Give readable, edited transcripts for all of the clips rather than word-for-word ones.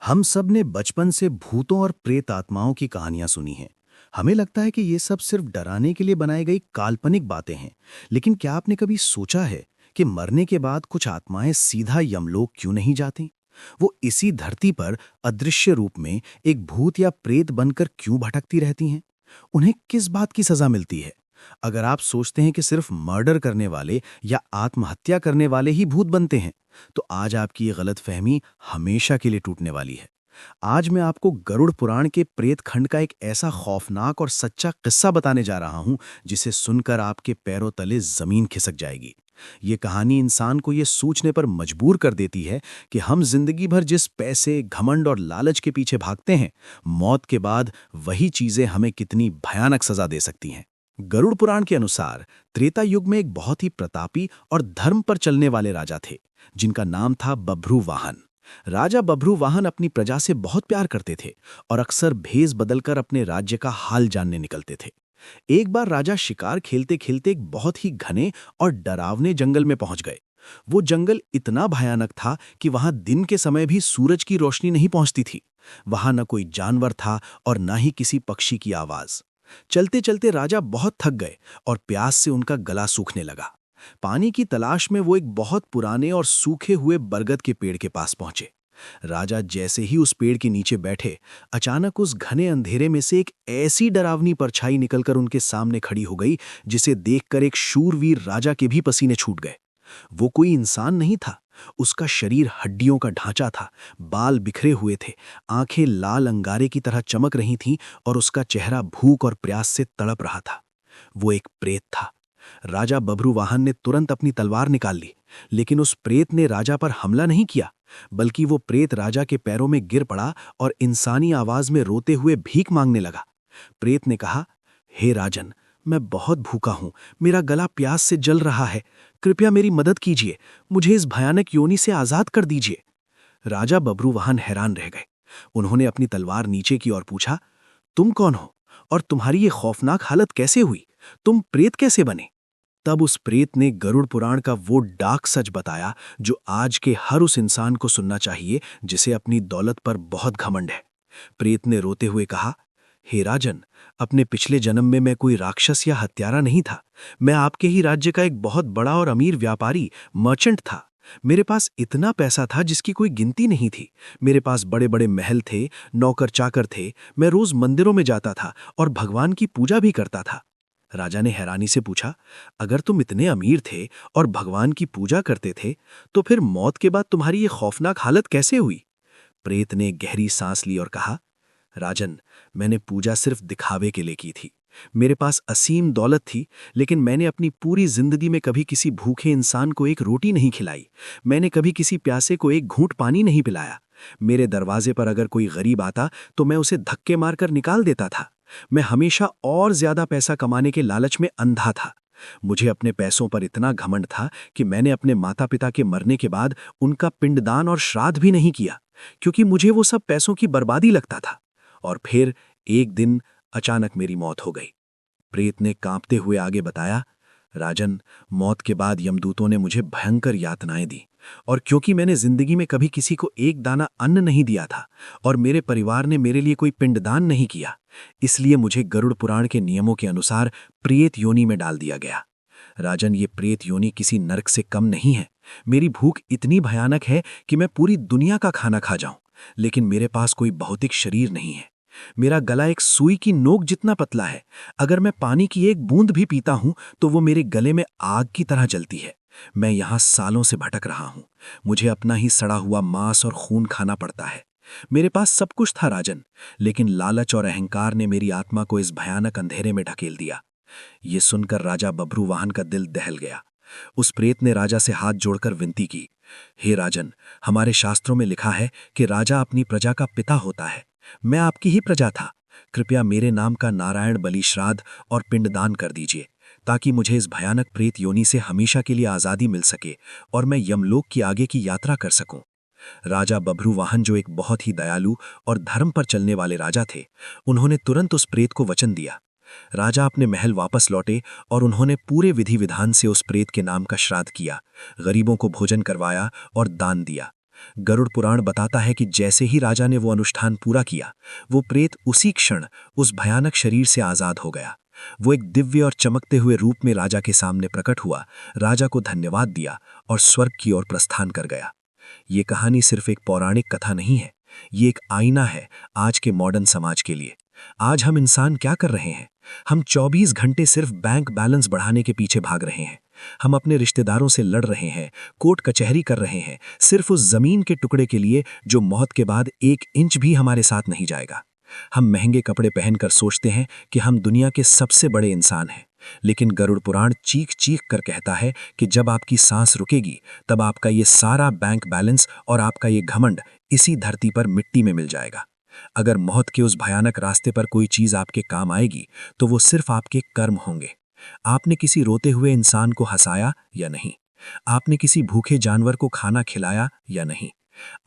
हम सब ने बचपन से भूतों और प्रेत आत्माओं की कहानियां सुनी हैं। हमें लगता है कि ये सब सिर्फ डराने के लिए बनाई गई काल्पनिक बातें हैं। लेकिन क्या आपने कभी सोचा है कि मरने के बाद कुछ आत्माएं सीधा यमलोक क्यों नहीं जाती? वो इसी धरती पर अदृश्य रूप में एक भूत या प्रेत बनकर क्यों भटकती रहती हैं? उन्हें किस बात की सजा मिलती है? अगर आप सोचते हैं कि सिर्फ मर्डर करने वाले या आत्महत्या करने वाले ही भूत बनते हैं, तो आज आपकी ये गलतफहमी हमेशा के लिए टूटने वाली है। आज मैं आपको गरुड़ पुराण के प्रेत खंड का एक ऐसा खौफनाक और सच्चा किस्सा बताने जा रहा हूं, जिसे सुनकर आपके पैरों तले जमीन खिसक जाएगी। ये कहानी इंसान को ये सोचने पर मजबूर कर देती है कि हम जिंदगी भर जिस पैसे, घमंड और लालच के पीछे भागते हैं, मौत के बाद वही चीजें हमें कितनी भयानक सजा दे सकती हैं। गरुड़ पुराण के अनुसार त्रेता युग में एक बहुत ही प्रतापी और धर्म पर चलने वाले राजा थे, जिनका नाम था बभ्रुवाहन। राजा बभ्रुवाहन अपनी प्रजा से बहुत प्यार करते थे और अक्सर भेष बदलकर अपने राज्य का हाल जानने निकलते थे। एक बार राजा शिकार खेलते खेलते एक बहुत ही घने और डरावने जंगल में पहुंच गए। वो जंगल इतना भयानक था कि वहां दिन के समय भी सूरज की रोशनी नहीं पहुंचती थी। वहां न कोई जानवर था और न ही किसी पक्षी की आवाज। चलते चलते राजा बहुत थक गए और प्यास से उनका गला सूखने लगा। पानी की तलाश में वो एक बहुत पुराने और सूखे हुए बरगद के पेड़ के पास पहुंचे। राजा जैसे ही उस पेड़ के नीचे बैठे, अचानक उस घने अंधेरे में से एक ऐसी डरावनी परछाई निकलकर उनके सामने खड़ी हो गई, जिसे देखकर एक शूरवीर राजा के भी पसीने छूट गए। वो कोई इंसान नहीं था। उसका शरीर हड्डियों का ढांचा था, बाल बिखरे हुए थे, आंखें लाल अंगारे की तरह चमक रही थीं और उसका चेहरा भूख और प्यास से तड़प रहा था। वो एक प्रेत था। राजा बभ्रुवाहन ने तुरंत अपनी तलवार निकाल ली, लेकिन उस प्रेत ने राजा पर हमला नहीं किया, बल्कि वो प्रेत राजा के पैरों में गिर पड़ा और इंसानी आवाज में रोते हुए भीख मांगने लगा। प्रेत ने कहा, हे राजन, मैं बहुत भूखा हूं, मेरा गला प्यास से जल रहा है, कृपया मेरी मदद कीजिए, मुझे इस भयानक योनि से आजाद कर दीजिए। राजा बभ्रुवाहन हैरान रह गए। उन्होंने अपनी तलवार नीचे की और पूछा, तुम कौन हो और तुम्हारी ये खौफनाक हालत कैसे हुई? तुम प्रेत कैसे बने? तब उस प्रेत ने गरुड़ पुराण का वो डार्क सच बताया, जो आज के हर उस इंसान को सुनना चाहिए जिसे अपनी दौलत पर बहुत घमंड है। प्रेत ने रोते हुए कहा, हे राजन, अपने पिछले जन्म में मैं कोई राक्षस या हत्यारा नहीं था। मैं आपके ही राज्य का एक बहुत बड़ा और अमीर व्यापारी, मर्चेंट था। मेरे पास इतना पैसा था जिसकी कोई गिनती नहीं थी। मेरे पास बड़े बड़े महल थे, नौकर चाकर थे, मैं रोज मंदिरों में जाता था और भगवान की पूजा भी करता था। राजा ने हैरानी से पूछा, अगर तुम इतने अमीर थे और भगवान की पूजा करते थे, तो फिर मौत के बाद तुम्हारी ये खौफनाक हालत कैसे हुई? प्रेत ने गहरी सांस ली और कहा, राजन, मैंने पूजा सिर्फ दिखावे के लिए की थी। मेरे पास असीम दौलत थी, लेकिन मैंने अपनी पूरी जिंदगी में कभी किसी भूखे इंसान को एक रोटी नहीं खिलाई। मैंने कभी किसी प्यासे को एक घूंट पानी नहीं पिलाया। मेरे दरवाजे पर अगर कोई गरीब आता तो मैं उसे धक्के मारकर निकाल देता था। मैं हमेशा और ज्यादा पैसा कमाने के लालच में अंधा था। मुझे अपने पैसों पर इतना घमंड था कि मैंने अपने माता पिता के मरने के बाद उनका पिंडदान और श्राद्ध भी नहीं किया, क्योंकि मुझे वो सब पैसों की बर्बादी लगता था। और फिर एक दिन अचानक मेरी मौत हो गई। प्रेत ने कांपते हुए आगे बताया, राजन, मौत के बाद यमदूतों ने मुझे भयंकर यातनाएं दी, और क्योंकि मैंने जिंदगी में कभी किसी को एक दाना अन्न नहीं दिया था और मेरे परिवार ने मेरे लिए कोई पिंडदान नहीं किया, इसलिए मुझे गरुड़ पुराण के नियमों के अनुसार प्रेत योनि में डाल दिया गया। राजन, ये प्रेत योनि किसी नरक से कम नहीं है। मेरी भूख इतनी भयानक है कि मैं पूरी दुनिया का खाना खा जाऊं, लेकिन मेरे पास कोई भौतिक शरीर नहीं है। मेरा गला एक सुई की नोक जितना पतला है। अगर मैं पानी की एक बूंद भी पीता हूं तो वो मेरे गले में आग की तरह जलती है। मैं यहां सालों से भटक रहा हूं। मुझे अपना ही सड़ा हुआ मांस और खून खाना पड़ता है। मेरे पास सब कुछ था राजन, लेकिन लालच और अहंकार ने मेरी आत्मा को इस भयानक अंधेरे में ढकेल दिया। ये सुनकर राजा बभ्रुवाहन का दिल दहल गया। उस प्रेत ने राजा से हाथ जोड़कर विनती की, हे राजन, हमारे शास्त्रों में लिखा है कि राजा अपनी प्रजा का पिता होता है। मैं आपकी ही प्रजा था। कृपया मेरे नाम का नारायण बलि श्राद्ध और पिंडदान कर दीजिए, ताकि मुझे इस भयानक प्रेत योनि से हमेशा के लिए आजादी मिल सके और मैं यमलोक की आगे की यात्रा कर सकूं। राजा बभ्रुवाहन, जो एक बहुत ही दयालु और धर्म पर चलने वाले राजा थे, उन्होंने तुरंत उस प्रेत को वचन दिया। राजा अपने महल वापस लौटे और उन्होंने पूरे विधि विधान से उस प्रेत के नाम का श्राद्ध किया, गरीबों को भोजन करवाया और दान दिया। गरुड़ पुराण बताता है कि जैसे ही राजा ने वो अनुष्ठान पूरा किया, वो प्रेत उसी क्षण उस भयानक शरीर से आजाद हो गया। वो एक दिव्य और चमकते हुए रूप में राजा के सामने प्रकट हुआ, राजा को धन्यवाद दिया और स्वर्ग की ओर प्रस्थान कर गया। ये कहानी सिर्फ एक पौराणिक कथा नहीं है, ये एक आईना है आज के मॉडर्न समाज के लिए। आज हम इंसान क्या कर रहे हैं? हम 24 घंटे सिर्फ बैंक बैलेंस बढ़ाने के पीछे भाग रहे हैं। हम अपने रिश्तेदारों से लड़ रहे हैं, कोर्ट कचहरी कर रहे हैं, सिर्फ उस जमीन के टुकड़े के लिए जो मौत के बाद 1 इंच भी हमारे साथ नहीं जाएगा। हम महंगे कपड़े पहनकर सोचते हैं कि हम दुनिया के सबसे बड़े इंसान हैं, लेकिन गरुड़ पुराण चीख चीख कर कहता है कि जब आपकी सांस रुकेगी, तब आपका ये सारा बैंक बैलेंस और आपका ये घमंड इसी धरती पर मिट्टी में मिल जाएगा। अगर मौत के उस भयानक रास्ते पर कोई चीज आपके काम आएगी, तो वो सिर्फ आपके कर्म होंगे। आपने किसी रोते हुए इंसान को हंसाया या नहीं? आपने किसी भूखे जानवर को खाना खिलाया या नहीं?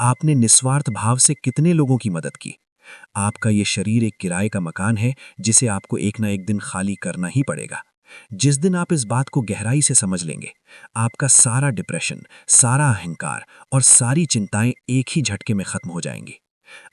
आपने निस्वार्थ भाव से कितने लोगों की मदद की? आपका ये शरीर एक किराए का मकान है जिसे आपको एक ना एक दिन खाली करना ही पड़ेगा। जिस दिन आप इस बात को गहराई से समझ लेंगे, आपका सारा डिप्रेशन, सारा अहंकार और सारी चिंताएं एक ही झटके में खत्म हो जाएंगी।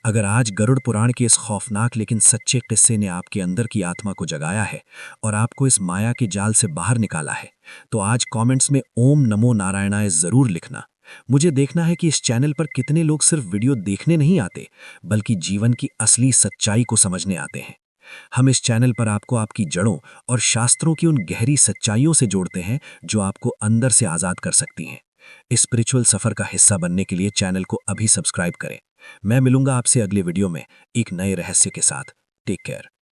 अगर आज गरुड़ पुराण के इस खौफनाक लेकिन सच्चे किस्से ने आपके अंदर की आत्मा को जगाया है और आपको इस माया के जाल से बाहर निकाला है, तो आज कमेंट्स में ओम नमो नारायणाय जरूर लिखना। मुझे देखना है कि इस चैनल पर कितने लोग सिर्फ वीडियो देखने नहीं आते, बल्कि जीवन की असली सच्चाई को समझने आते हैं। हम इस चैनल पर आपको आपकी जड़ों और शास्त्रों की उन गहरी सच्चाइयों से जोड़ते हैं जो आपको अंदर से आजाद कर सकती हैं। इस स्पिरिचुअल सफर का हिस्सा बनने के लिए चैनल को अभी सब्सक्राइब करें। मैं मिलूंगा आपसे अगले वीडियो में एक नए रहस्य के साथ। Take care.